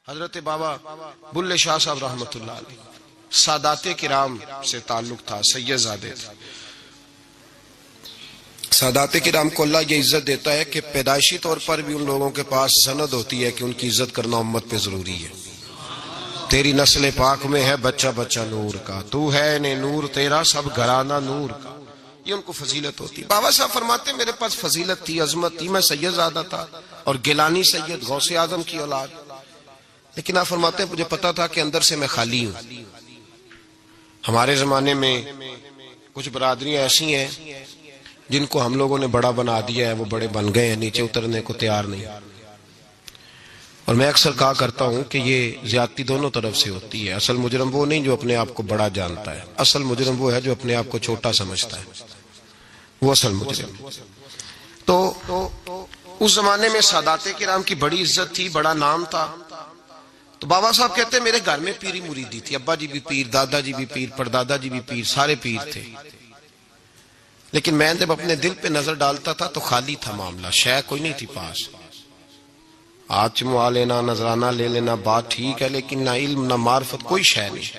حضرت بابا بلے شاہ صاحب رحمۃ اللہ علیہ سادات کرام سے تعلق تھا، سید زادے تھے۔ سادات کرام کو اللہ یہ عزت دیتا ہے کہ پیدائشی طور پر بھی ان لوگوں کے پاس سند ہوتی ہے کہ ان کی عزت کرنا امت پہ ضروری ہے۔ تیری نسل پاک میں ہے بچہ بچہ نور کا، تو ہے نے نور تیرا سب گھرانہ نور کا، یہ ان کو فضیلت ہوتی ہے۔ بابا صاحب فرماتے میرے پاس فضیلت تھی، عظمت تھی، میں سید زادہ تھا اور گیلانی سید غوث اعظم کی اولاد، لیکن آپ فرماتے ہیں مجھے پتا تھا کہ اندر سے میں خالی ہوں۔ ہمارے زمانے میں کچھ برادریاں ایسی ہیں جن کو ہم لوگوں نے بڑا بنا دیا ہے، وہ بڑے بن گئے ہیں، نیچے اترنے کو تیار نہیں۔ اور میں اکثر کہا کرتا ہوں کہ یہ زیادتی دونوں طرف سے ہوتی ہے۔ اصل مجرم وہ نہیں جو اپنے آپ کو بڑا جانتا ہے، اصل مجرم وہ ہے جو اپنے آپ کو چھوٹا سمجھتا ہے، وہ اصل مجرم۔ تو اس زمانے میں سادات کرام کی بڑی عزت تھی، بڑا نام تھا۔ تو بابا صاحب کہتے ہیں میرے گھر میں پیری مریدی تھی، ابا جی بھی پیر، دادا جی بھی پیر، پردادا جی بھی پیر، سارے پیر تھے، لیکن میں جب اپنے دل پہ نظر ڈالتا تھا تو خالی تھا معاملہ، شے کوئی نہیں تھی پاس۔ ہاتھ چموا لینا، نذرانہ لے لینا بات ٹھیک ہے، لیکن نہ علم نہ معرفت، کوئی شے نہیں۔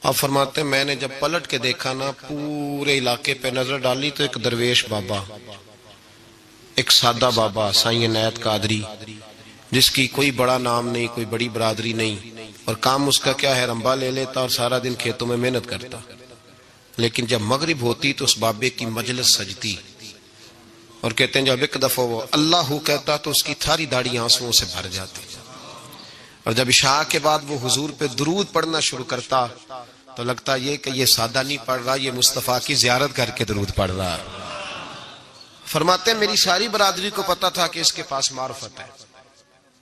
آپ فرماتے ہیں میں نے جب پلٹ کے دیکھا نا، پورے علاقے پہ نظر ڈالی تو ایک درویش بابا، ایک سادہ بابا سائیں عنایت قادری، جس کی کوئی بڑا نام نہیں، کوئی بڑی برادری نہیں، اور کام اس کا کیا ہے، رمبا لے لیتا اور سارا دن کھیتوں میں محنت کرتا، لیکن جب مغرب ہوتی تو اس بابے کی مجلس سجتی، اور کہتے ہیں جب ایک دفعہ وہ اللہ کہتا تو اس کی ساری داڑھی آنسوؤں سے بھر جاتی، اور جب عشاء کے بعد وہ حضور پہ درود پڑھنا شروع کرتا تو لگتا یہ کہ یہ سادہ نہیں پڑھ رہا، یہ مصطفیٰ کی زیارت کر کے درود پڑھ رہا۔ فرماتے ہیں میری ساری برادری کو پتا تھا کہ اس کے پاس معرفت ہے،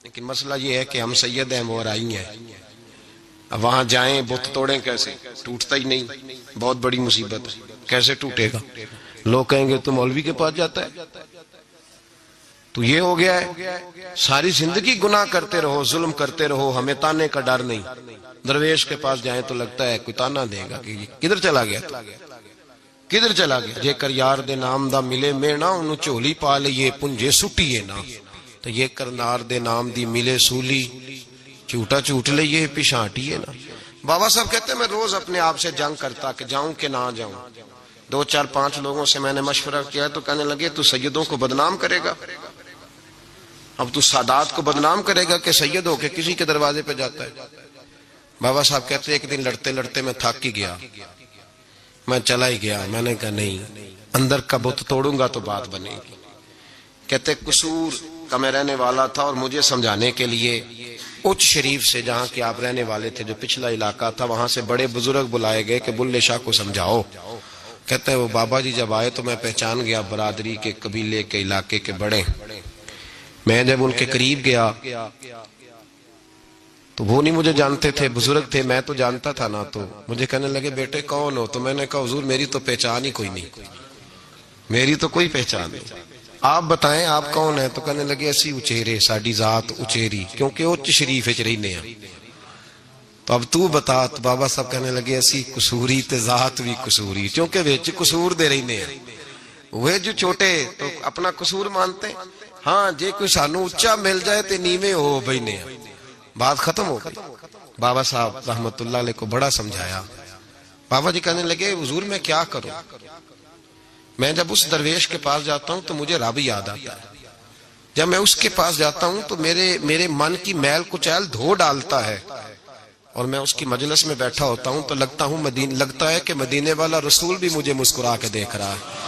لیکن مسئلہ یہ ہے کہ ہم سید ہیں، وہ رائی ہیں، اب وہاں جائیں بت توڑیں کیسے، ٹوٹتا ہی نہیں، بہت بڑی مصیبت ہے، کیسے ٹوٹے گا؟ لوگ کہیں گے تو مولوی کے پاس جاتا ہے، تو یہ ہو گیا ہے ساری زندگی گناہ کرتے رہو، ظلم کرتے رہو، ہمیں تانے کا ڈر نہیں۔ درویش کے پاس جائیں تو لگتا ہے کوئی تانا دے گا کہ کدھر چلا گیا، کدھر چلا گیا۔ جے کر یار دے نام دا ملے مینا، انہوں چولی پا لئیے پنجے سٹیے نا، تو یہ کرنار دے نام دی ملے سولی، چوٹا چوٹ لئیے پیشانٹیے نا۔ بابا صاحب کہتے ہیں میں روز اپنے آپ سے جنگ کرتا کہ جاؤں کہ نہ جاؤں۔ 2 4 5 لوگوں سے میں نے مشورہ کیا تو کہنے لگے تو سیدوں کو بدنام کرے گا، اب تو سادات کو بدنام کرے گا کہ سید ہو کے کسی کے دروازے پہ جاتا ہے۔ بابا صاحب کہتے ہیں ایک دن لڑتے لڑتے میں تھک ہی گیا، میں چلا ہی گیا، میں نے کہا نہیں، اندر کا بت توڑوں گا تو بات بنے گی۔ کہتے قصور کا میں رہنے والا تھا، اور مجھے سمجھانے کے لیے اچ شریف سے جہاں کہ آپ رہنے والے تھے، جو پچھلا علاقہ تھا، وہاں سے بڑے بزرگ بلائے گئے کہ بلے شاہ کو سمجھاؤ۔ کہتے ہیں وہ بابا جی جب آئے تو میں پہچان گیا برادری کے، قبیلے کے، علاقے کے بڑے۔ میں جب ان کے قریب گیا تو وہ نہیں مجھے جانتے تھے، بزرگ تھے، میں تو جانتا تھا نا، تو مجھے کہنے لگے بیٹے کون ہو؟ تو میں نے کہا حضور میری تو پہچان ہی کوئی نہیں، میری تو کوئی پہچان نہیں، آپ بتائیں آپ کون ہیں؟ تو کہنے لگے اسی اچیرے، ساڈی ذات اچیری، کیونکہ اچ شریف وچ رہنے ہیں، تو اب تو بتا۔ تو بابا صاحب کہنے لگے اسی قصوری تے ذات بھی قصوری، کیونکہ وچ قصور دے رہنے ہیں، وہ جو چھوٹے تو اپنا قصور مانتے ہیں، ہاں جے کوئی سانو اچا مل جائے تے نیویں ہو بینے ہیں، بات ختم ہو گئی۔ بابا صاحب رحمت اللہ علیہ کو بڑا سمجھایا۔ بابا جی کہنے لگے حضور میں کیا کروں؟ میں جب اس درویش کے پاس جاتا ہوں تو مجھے رب یاد آتا ہے، جب میں اس کے پاس جاتا ہوں تو میرے من کی میل کچیل دھو ڈالتا ہے، اور میں اس کی مجلس میں بیٹھا ہوتا ہوں تو لگتا ہے کہ مدینے والا رسول بھی مجھے مسکرا کے دیکھ رہا ہے۔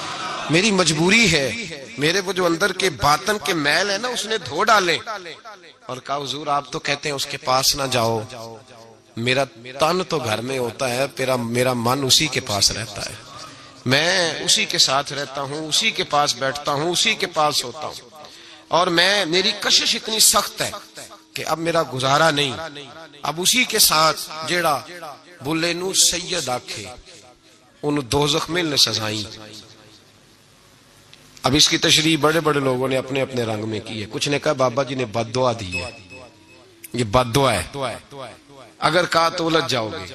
میری مجبوری ہے، میرے وہ جو اندر کے باطن کے میل ہے نا اس نے دھو ڈالے، اور کہا حضور آپ تو کہتے ہیں اس کے پاس نہ جاؤ، میرا تن تو گھر میں ہوتا ہے، میرا من اسی کے پاس رہتا ہے، میں اسی کے ساتھ رہتا ہوں، اسی کے پاس بیٹھتا ہوں، اسی کے پاس ہوتا ہوں، اور میری کشش اتنی سخت ہے کہ اب میرا گزارا نہیں، اب اسی کے ساتھ جیڑا بلے نو سید آکھے انہوں دوزخ ملنے سزائیں۔ اب اس کی تشریح بڑے بڑے لوگوں نے اپنے اپنے رنگ میں کی ہے، کچھ نے کہا بابا جی نے بد دعا دی ہے، یہ بد دعا ہے، اگر کہا تو الجھ جاؤ گے،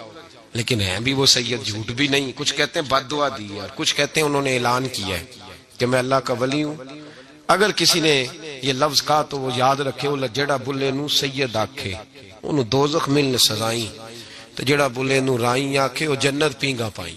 لیکن ہے بھی وہ سید، جھوٹ بھی نہیں۔ کچھ کہتے ہیں بد دعا دی ہے، اور کچھ کہتے ہیں انہوں نے اعلان کیا ہے کہ میں اللہ کا ولی ہوں، اگر کسی نے یہ لفظ کہا تو وہ یاد رکھے، وہ جڑا بلے نو سید آکھے انہوں دوزخ ملنے سزائیں، تو جڑا بلے نو رائیں آکھے وہ جنت پینگا پائیں۔